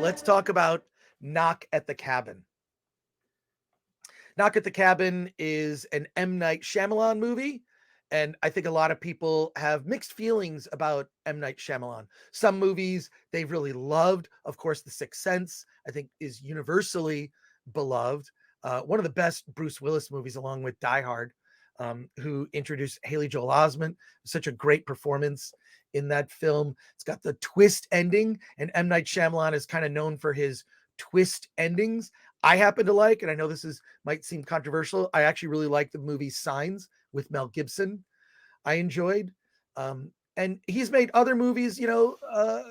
let's talk about Knock at the Cabin. Knock at the Cabin is an M. Night Shyamalan movie, and I think a lot of people have mixed feelings about M. Night Shyamalan. Some movies they've really loved. Of course, The Sixth Sense, I think, is universally beloved. One of the best Bruce Willis movies, along with Die Hard, who introduced Haley Joel Osment. Such a great performance in that film. It's got the twist ending, and M. Night Shyamalan is kind of known for his twist endings. I happen to like, and I know this is might seem controversial, I actually really like the movie Signs with Mel Gibson. I enjoyed. And he's made other movies, Last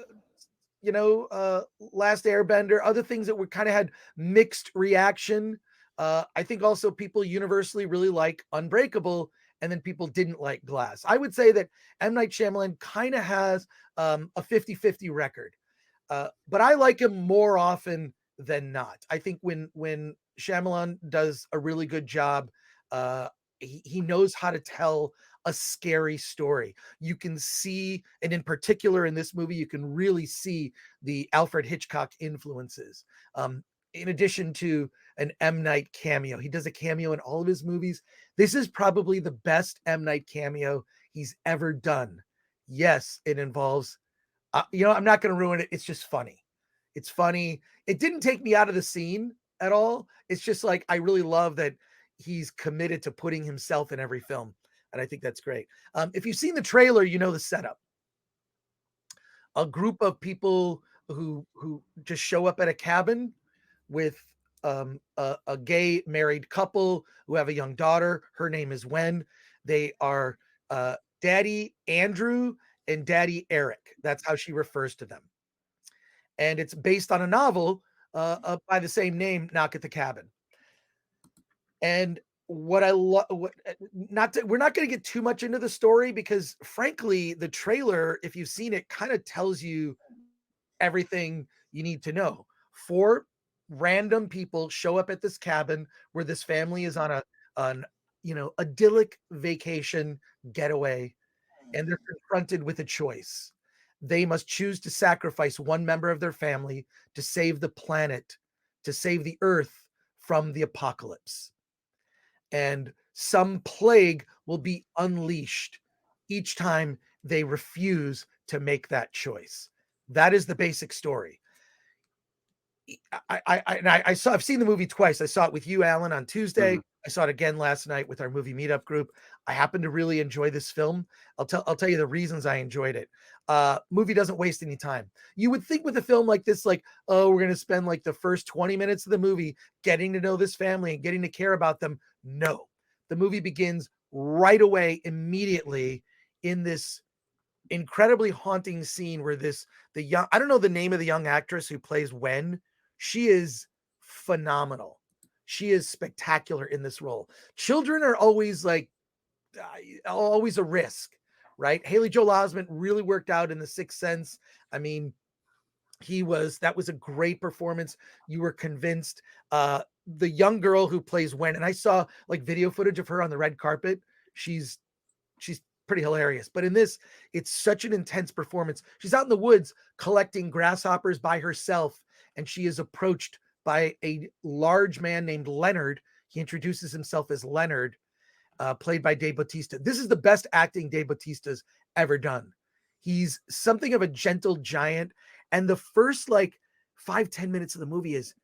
Airbender, other things that were kind of had mixed reaction. I think also people universally really like Unbreakable, and then people didn't like Glass. I would say that M. Night Shyamalan kind of has a 50-50 record. But I like him more often than not. I think when Shyamalan does a really good job, he knows how to tell a scary story. You can see, and in particular in this movie, you can really see the Alfred Hitchcock influences. In addition to an M. Night cameo, he does a cameo in all of his movies. This is probably the best M. Night cameo he's ever done. Yes, it involves, I'm not going to ruin it. It's just funny. It's funny. It didn't take me out of the scene at all. It's just like, I really love that he's committed to putting himself in every film. And I think that's great. If you've seen the trailer, you know the setup. A group of people who just show up at a cabin with a gay married couple who have a young daughter. Her name is Wen. They are Daddy Andrew and Daddy Eric. That's how she refers to them. And it's based on a novel by the same name, Knock at the Cabin. And what I love, we're not going to get too much into the story because, frankly, the trailer, if you've seen it, kind of tells you everything you need to know. 4 random people show up at this cabin where this family is on an idyllic vacation getaway, and they're confronted with a choice. They must choose to sacrifice one member of their family to save the planet, to save the earth from the apocalypse. And some plague will be unleashed each time they refuse to make that choice. That is the basic story. I've seen the movie twice. I saw it with you, Alan, on Tuesday. I saw it again last night with our movie meetup group. I happen to really enjoy this film. I'll tell you the reasons I enjoyed it. Movie doesn't waste any time. You would think with a film like this, like, oh, we're going to spend like the first 20 minutes of the movie getting to know this family and getting to care about them. No, the movie begins right away, immediately, in this incredibly haunting scene where I don't know the name of the young actress who plays Wen. She is phenomenal. She is spectacular in this role. Children are always always a risk, right? Haley Joel Osment really worked out in The Sixth Sense. I mean, that was a great performance. You were convinced. The young girl who plays Wen, and I saw like video footage of her on the red carpet. She's pretty hilarious. But in this, it's such an intense performance. She's out in the woods collecting grasshoppers by herself, and she is approached by a large man named Leonard. He introduces himself as Leonard, played by Dave Bautista. This is the best acting Dave Bautista's ever done. He's something of a gentle giant. And the first 5-10 minutes of the movie is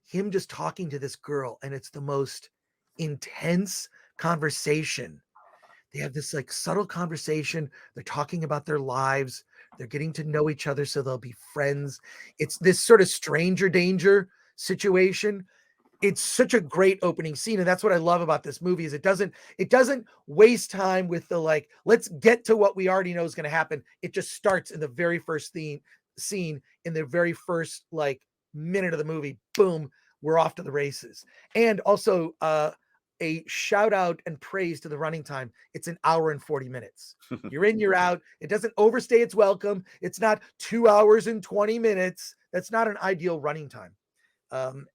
him just talking to this girl. And it's the most intense conversation. They have this subtle conversation. They're talking about their lives. They're getting to know each other so they'll be friends. It's this sort of stranger danger situation. It's such a great opening scene. And that's what I love about this movie is it doesn't waste time with the let's get to what we already know is going to happen. It just starts in the very first scene in the very first minute of the movie. Boom, we're off to the races. And also a shout out and praise to the running time. It's an hour and 40 minutes. You're in, you're out. It doesn't overstay its welcome. It's not 2 hours and 20 minutes. That's not an ideal running time.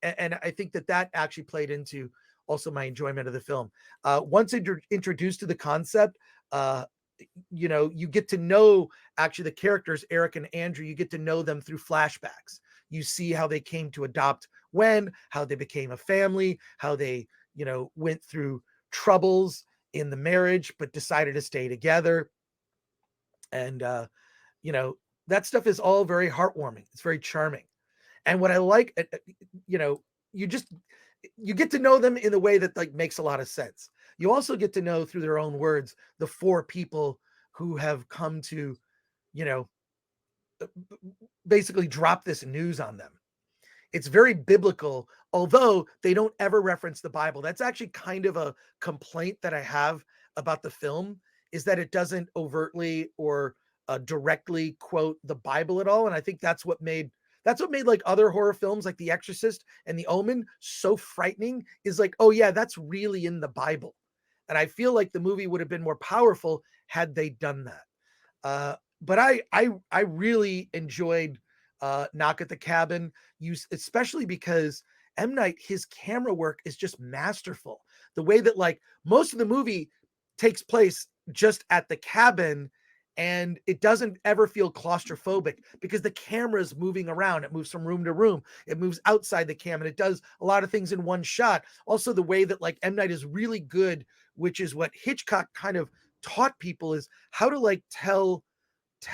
And I think that actually played into also my enjoyment of the film. Once introduced to the concept, you get to know actually the characters, Eric and Andrew, you get to know them through flashbacks. You see how they came to adopt Wen, how they became a family, how they, went through troubles in the marriage, but decided to stay together. And, you know, that stuff is all very heartwarming. It's very charming. And what I like, you know, you just, you get to know them in a way that like makes a lot of sense. You also get to know through their own words, the four people who have come to, you know, basically drop this news on them. It's very biblical, although they don't ever reference the Bible. That's actually kind of a complaint that I have about the film, is that it doesn't overtly or directly quote the Bible at all. And I think that's what made like other horror films like The Exorcist and The Omen so frightening, is like, oh yeah, that's really in the Bible. And I feel like the movie would have been more powerful had they done that. But I really enjoyed Knock at the Cabin, especially because M. Night, his camera work is just masterful. The way that like most of the movie takes place just at the cabin, and it doesn't ever feel claustrophobic because the camera is moving around. It moves from room to room. It moves outside the cam, and it does a lot of things in one shot. Also, the way that like M. Night is really good, which is what Hitchcock kind of taught people, is how to like tell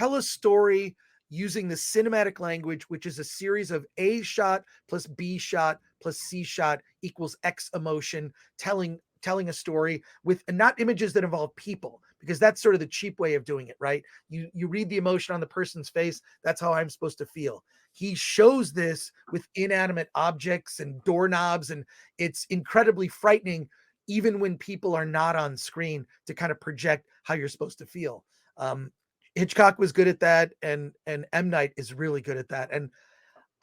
a story using the cinematic language, which is a series of A shot plus B shot plus C shot equals X emotion, telling a story with not images that involve people, because that's sort of the cheap way of doing it, right? You read the emotion on the person's face. That's how I'm supposed to feel. He shows this with inanimate objects and doorknobs, and it's incredibly frightening, even when people are not on screen, to kind of project how you're supposed to feel. Hitchcock was good at that, and M. Night is really good at that. And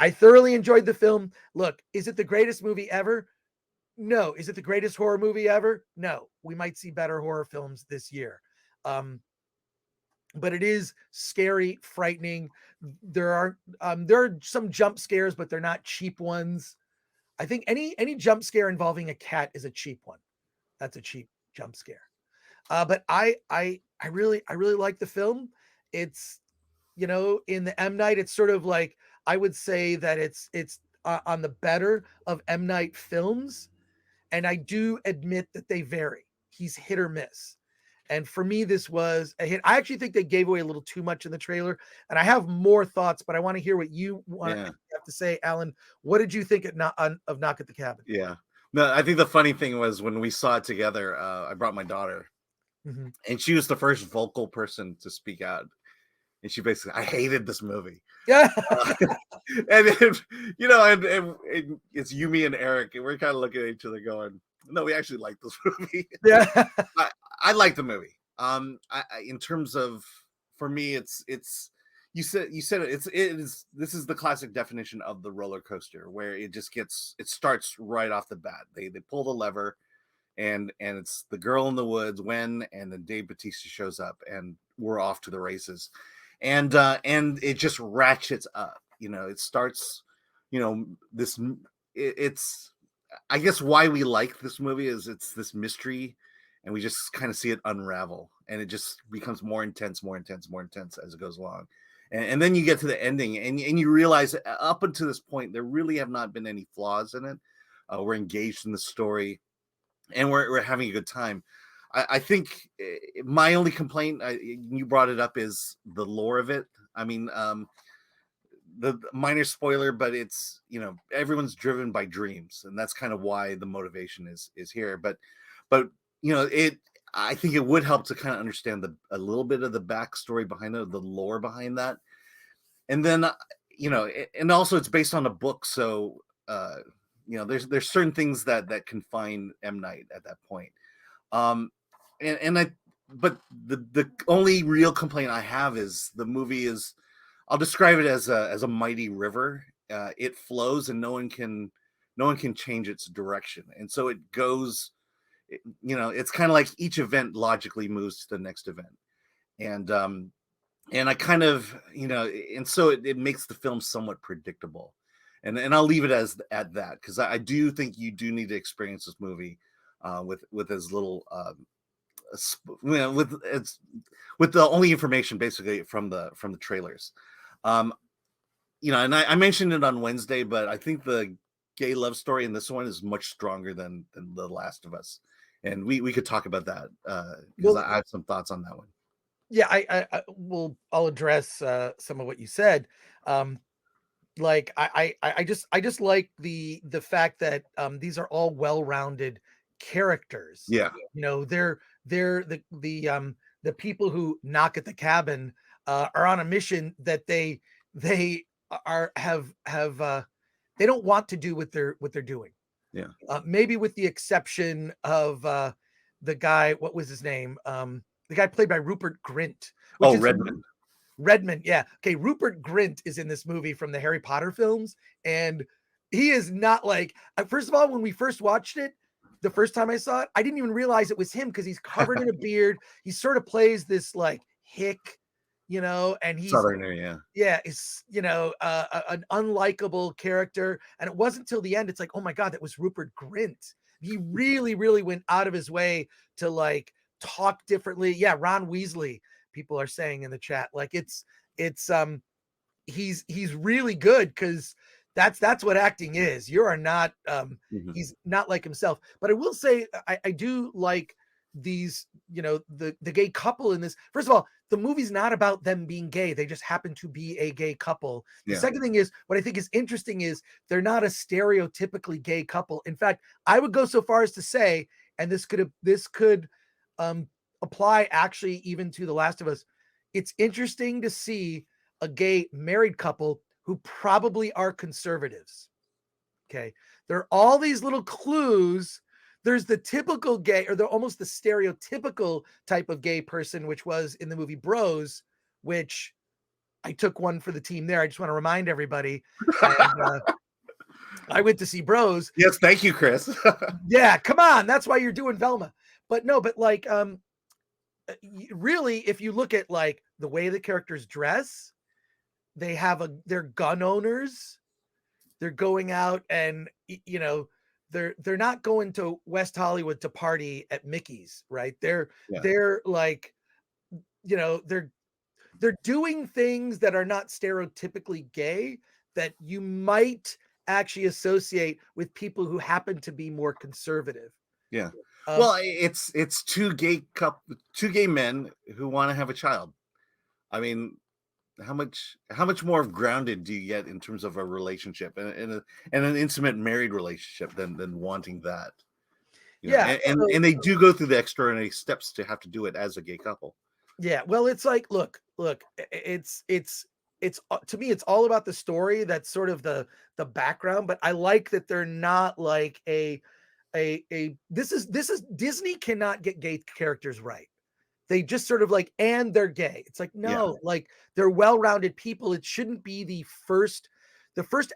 I thoroughly enjoyed the film. Look, is it the greatest movie ever? No. Is it the greatest horror movie ever? No. We might see better horror films this year. But it is scary, frightening. There are some jump scares, but they're not cheap ones. I think any jump scare involving a cat is a cheap one. That's a cheap jump scare. But I really like the film. It's, in the M. Night, it's sort of like, I would say that it's on the better of M. Night films. And I do admit that they vary. He's hit or miss. And for me, this was a hit. I actually think they gave away a little too much in the trailer, and I have more thoughts, but I want to hear what you have to say, Alan. What did you think of Knock at the Cabin? Yeah. No, I think the funny thing was when we saw it together, I brought my daughter, and she was the first vocal person to speak out. And she basically, I hated this movie. Yeah. And then, and it's Yumi and Eric, and we're kind of looking at each other going, no, we actually like this movie. Yeah. I like the movie. In terms of, for me, it's you said this is the classic definition of the roller coaster, where it starts right off the bat. They pull the lever, and it's the girl in the woods, and then Dave Bautista shows up, and we're off to the races. And it just ratchets up. It starts, it's, I guess why we like this movie is it's this mystery, and we just kind of see it unravel, and it just becomes more intense as it goes along. And then you get to the ending, and you realize up until this point, there really have not been any flaws in it. We're engaged in the story, and we're having a good time. I think my only complaint, you brought it up, is the lore of it. I mean, the minor spoiler, but it's, everyone's driven by dreams, and that's kind of why the motivation is here. But I think it would help to kind of understand a little bit of the backstory behind it, the lore behind that. And then, and also it's based on a book. So, there's certain things that confine M. Night at that point. But the only real complaint I have is the movie is, I'll describe it as a mighty river. It flows, and no one can change its direction. And so it goes, it's kind of like each event logically moves to the next event. And I kind of, and so it makes the film somewhat predictable. And I'll leave it at that, because I do think you do need to experience this movie with as little with the only information basically from the trailers. and I mentioned it on Wednesday, but I think the gay love story in this one is much stronger than The Last of Us, and we could talk about that because Well, I have some thoughts on that one. yeah, I'll address some of what you said. Um, like I just like the fact that these are all well-rounded characters. Yeah, They're the people who knock at the cabin are on a mission that they are have they don't want to do what they're doing. yeah. Maybe with the exception of the guy, what was his name? The guy played by Rupert Grint, which Oh, is Redmond. Redmond, yeah. Okay, Rupert Grint is in this movie from the Harry Potter films, and he is not like. First of all, when we first watched it, the first time I saw it, I didn't even realize it was him because he's covered in a beard. He sort of plays this like hick, and he's Southerner, yeah. yeah, is an unlikable character. And it wasn't until the end, it's like, oh my god, that was Rupert Grint. He really, really went out of his way to like talk differently. Yeah, Ron Weasley, people are saying in the chat. Like it's he's really good because that's what acting is. You are not Mhm. he's not like himself. But I will say I do like these, the gay couple in this. First of all, the movie's not about them being gay. They just happen to be a gay couple. The Yeah. second thing is, what I think is interesting is they're not a stereotypically gay couple. In fact, I would go so far as to say, and this could um apply actually even to The Last of Us. It's interesting to see a gay married couple who probably are conservatives. Okay. There are all these little clues. There's the typical gay, or almost the stereotypical type of gay person, which was in the movie Bros, which I took one for the team there. I just want to remind everybody. And I went to see Bros. Yes, thank you, Chris. Yeah, come on. That's why you're doing Velma. But no, but like, really, if you look at like the way the characters dress, they're gun owners. They're going out and they're not going to West Hollywood to party at Mickey's, right? They're Yeah. they're like, they're doing things that are not stereotypically gay that you might actually associate with people who happen to be more conservative. Yeah. Um, Well, it's two gay men who want to have a child. I mean, how much more grounded do you get in terms of a relationship and an intimate married relationship than wanting that? yeah. And they do go through the extraordinary steps to have to do it as a gay couple. Yeah, well, it's like, look, it's to me, it's all about the story. That's sort of the background, but I like that they're not like this is Disney cannot get gay characters right. They just sort of like, and they're gay. It's like, Yeah. no, like they're well-rounded people. It shouldn't be the first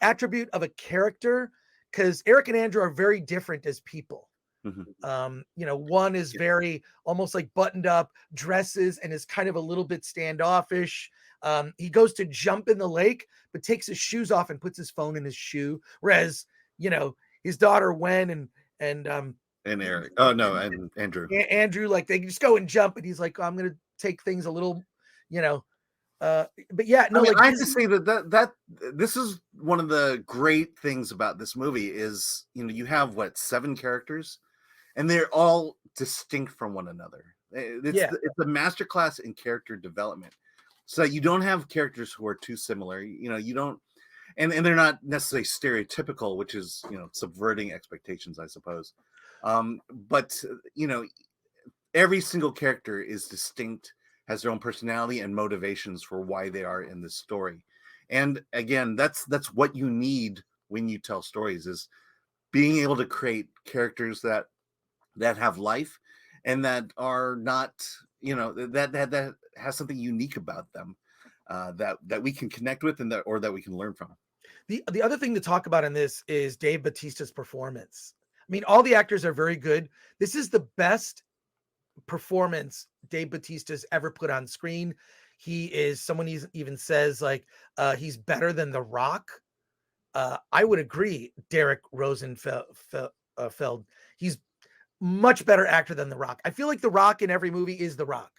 attribute of a character, because Eric and Andrew are very different as people. Mhm. One is Yeah. very almost like buttoned up, dresses, and is kind of a little bit standoffish. He goes to jump in the lake, but takes his shoes off and puts his phone in his shoe. Whereas, his daughter Wen and And Eric. Oh no, and Andrew. Andrew, like they just go and jump, and he's like, "Oh, I'm gonna take things a little, you know." But yeah, I no, mean, like I have to say that this is one of the great things about this movie is you have what 7 characters, and they're all distinct from one another. yeah, It's a masterclass in character development, so you don't have characters who are too similar. You don't, and they're not necessarily stereotypical, which is subverting expectations, I suppose. But every single character is distinct, has their own personality and motivations for why they are in this story. And again, that's what you need when you tell stories, is being able to create characters that have life and that are not, that has something unique about them, that we can connect with, and that we can learn from. the other thing to talk about in this is Dave Bautista's performance. I mean, all the actors are very good. This is the best performance Dave Bautista's ever put on screen. He is someone, he even says like he's better than The Rock. I would agree, Derek Rosenfeld. He's much better actor than The Rock. I feel like The Rock in every movie is The Rock.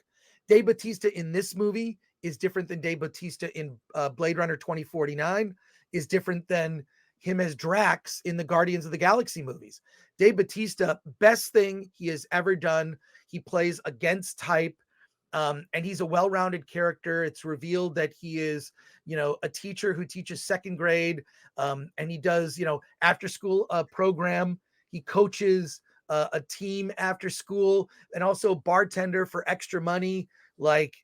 Dave Bautista in this movie is different than Dave Bautista in Blade Runner 2049, is different than him as Drax in the Guardians of the Galaxy movies. Dave Bautista, best thing he has ever done. He plays against type. And he's a well-rounded character. It's revealed that he is, a teacher who teaches second grade, and he does, after school program. He coaches a team after school, and also bartender for extra money. Like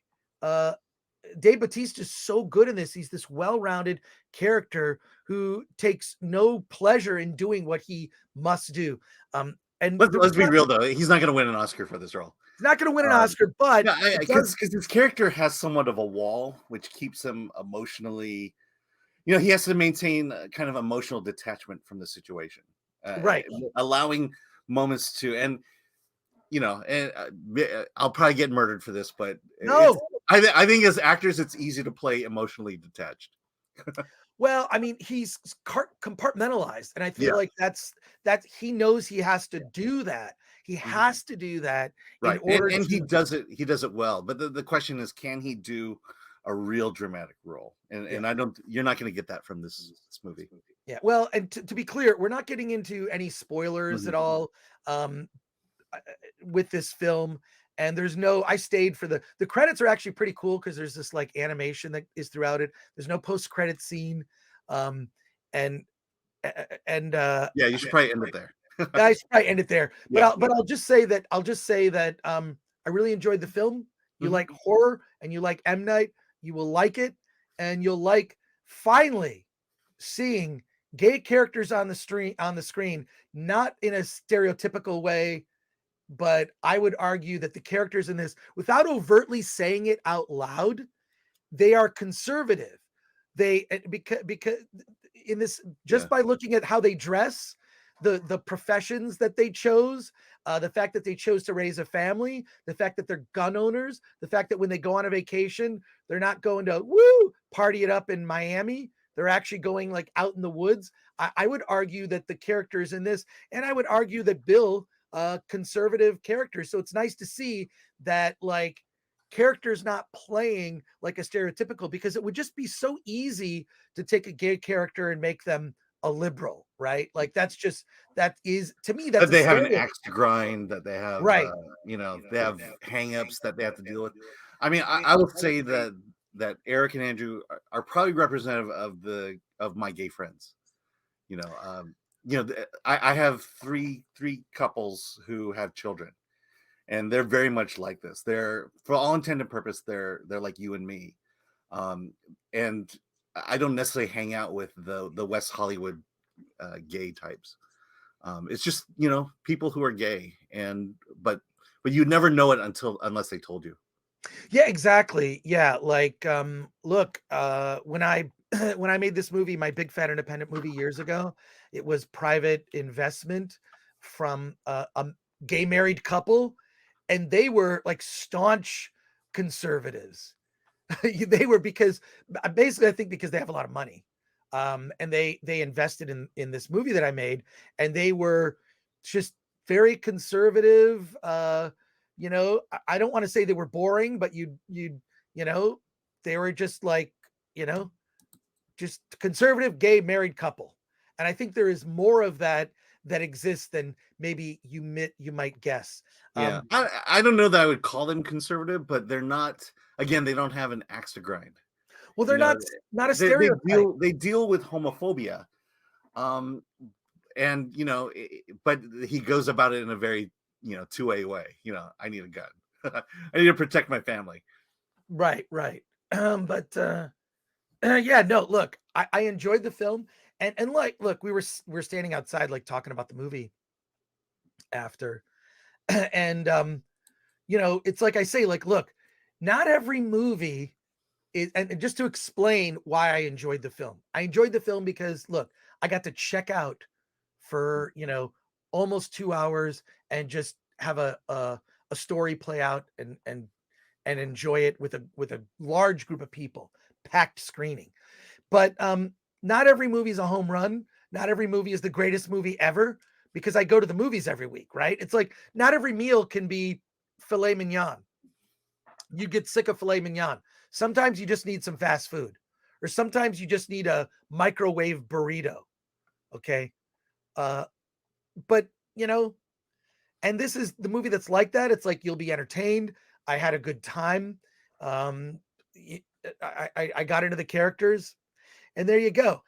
Dave Bautista is so good in this. He's this well-rounded character who takes no pleasure in doing what he must do. And let's be real though, he's not going to win an Oscar for this role. He's not going to win an Oscar, but because his character has somewhat of a wall, which keeps him emotionally, he has to maintain a kind of emotional detachment from the situation, right? Allowing moments to, and I'll probably get murdered for this, but no, I think as actors, it's easy to play emotionally detached. Well, I mean, he's compartmentalized, and I feel like that's he knows he has to do that. He has to do that right. in order, and he does it. He does it well. But the question is, can he do a real dramatic role? And I don't. You're not going to get that from this movie. Yeah. Well, and to be clear, we're not getting into any spoilers at all with this film. And there's no, I stayed for the credits are actually pretty cool because there's this like animation that is throughout it. There's no post-credit scene. And yeah, you should probably end it there. I should probably end it there. But I'll just say that I really enjoyed the film. You like horror and you like M. Night, you will like it, and you'll like finally seeing gay characters on the screen, not in a stereotypical way. But I would argue that the characters in this, without overtly saying it out loud, they are conservative. Because in this, just by looking at how they dress, the professions that they chose, the fact that they chose to raise a family, the fact that they're gun owners, the fact that when they go on a vacation, they're not going to party it up in Miami. They're actually going like out in the woods. I would argue that the characters in this, and I would argue that Bill, conservative characters. So it's nice to see that like characters not playing like a stereotypical, because it would just be so easy to take a gay character and make them a liberal, right? Like that is to me that's that they have an axe to grind, that they have right. They have hang-ups that they have to deal with. I mean, I would say that Eric and Andrew are probably representative of my gay friends. I have three couples who have children, and they're very much like this. They're, for all intent and purpose, they're like you and me. And I don't necessarily hang out with the West Hollywood gay types. It's just, people who are gay, but you never know it unless they told you. Yeah, exactly. Yeah. Like, look, when I made this movie, my big fat independent movie years ago, it was private investment from a gay married couple, and they were like staunch conservatives. They were, because basically I think because they have a lot of money, and they invested in this movie that I made, and they were just very conservative. I don't want to say they were boring, but they were just like, just conservative gay married couple. And I think there is more of that exists than maybe you might guess. Yeah. I don't know that I would call them conservative, but they're not, again, they don't have an axe to grind. Well, they're not a stereotype. They deal with homophobia. And but he goes about it in a very, two-way way. I need a gun. I need to protect my family. Right. But yeah, no, look, I enjoyed the film, and like, look, we were standing outside, like talking about the movie after, and it's like I say, like, look, not every movie is, and just to explain why I enjoyed the film. I enjoyed the film because, look, I got to check out for almost 2 hours and just have a story play out and enjoy it with a large group of people, packed screening. But not every movie is a home run. Not every movie is the greatest movie ever, because I go to the movies every week, right? It's like not every meal can be filet mignon. You get sick of filet mignon. Sometimes you just need some fast food, or sometimes you just need a microwave burrito. Okay. Uh, but you know, and this is the movie that's like that. It's like you'll be entertained. I had a good time. Um, I got into the characters, and there you go.